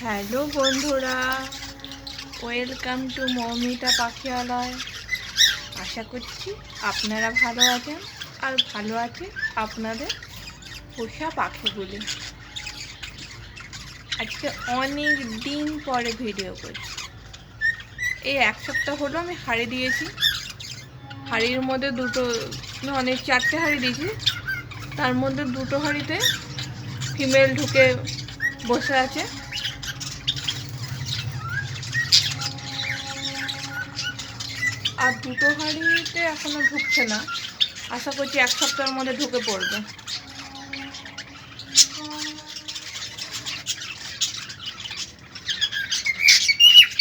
Hello বন্ধুরা, welcome to Moumita পাখিয়ালয়। আশা করছি আপনারা ভালো আছেন আর ভালো আছে আপনাদের পোষা পাখিগুলি। আজকে অনেক দিন পরে ভিডিও করছি। এই এক সপ্তাহ হলো আমি হাঁড়ি দিয়েছি। হাঁড়ির মধ্যে চারটে হাঁড়ি দিয়েছি। তার মধ্যে দুটো হাঁড়িতে ফিমেল ঢুকে বসে আছে, আর দুটো হাঁড়িতে এখনো ঢুকছে না। আশা করছি এক সপ্তাহের মধ্যে ঢুকে পড়বে।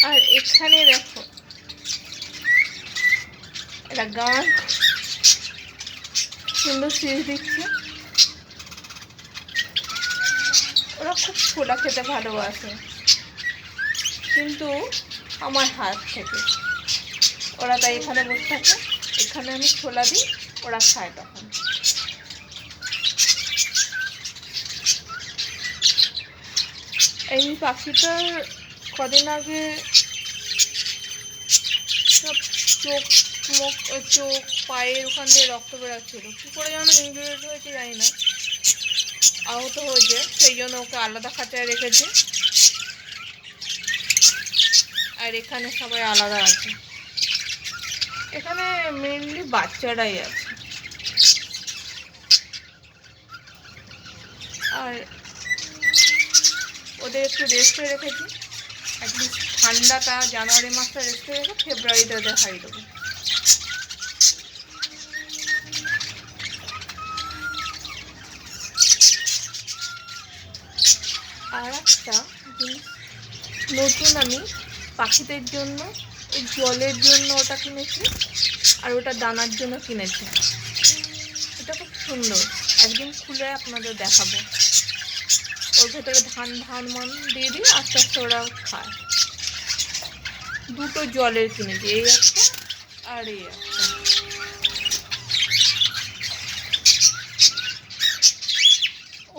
আর এখানে দেখো, একটা গান সুন্দর শীষ দিচ্ছে। ওরা খুব ছোলা খেতে ভালোবাসে, কিন্তু আমার হাত থেকে ওরা তাই এখানে বসে থাকে। এখানে আমি ছোলা দিই, ওরা খায়। তখন এই পাখিটার কদিন আগে সব চোখ পায়ের ওখান দিয়ে রক্ত বেরোচ্ছিল। কী করে যেন ইনজুরিড হয়েছে জানি না, আহত হয়েছে। সেই জন্য ওকে আলাদা খাঁচায় রেখেছে, আর এখানে সবাই আলাদা আছে। এখানে মেনলি বাচ্চারাই আছে। আর ওদের একটু রেস্টে রেখেছি। অ্যাটলিস্ট ঠান্ডাটা জানুয়ারি মাসটা রেস্টে রেখে ফেব্রুয়ারিতে ওদের হারিয়ে দেবো। আর একটা জিনিস নতুন আমি পাখিদের জন্য, ওই জলের জন্য ওটা কিনেছি, আর ওটা দানার জন্য কিনেছি। এটা খুব সুন্দর, একদিন খুলে আপনাদের দেখাবো। ওর ভেতরে ধান মান দিয়ে দিই, আস্তে আস্তে ওরা খায়। দুটো জলের কিনেছি, এই একটা আর এই একটা।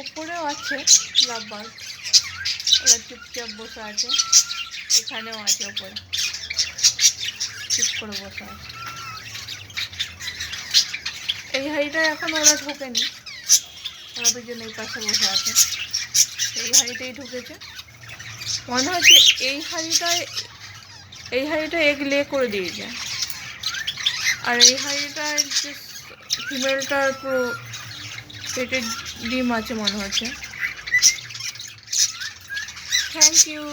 ওপরেও আছে লাভবার্ড, ওরা চুপচাপ বসে আছে। এখানেও আছে, ওপরে চুপ করে বসে আছে। এই হাঁড়িটায় এখন ওরা ঢোকেনি, ওরা দুজন এই পাশে বসে আছে। এই হাঁড়িতেই ঢুকেছে মনে হচ্ছে। এই হাঁড়িটা এগ লে করে দিয়েছে, আর এই হাঁড়িটায় যে ফিমেলটার পুরো পেটের ডিম আছে মনে হচ্ছে। Thank you.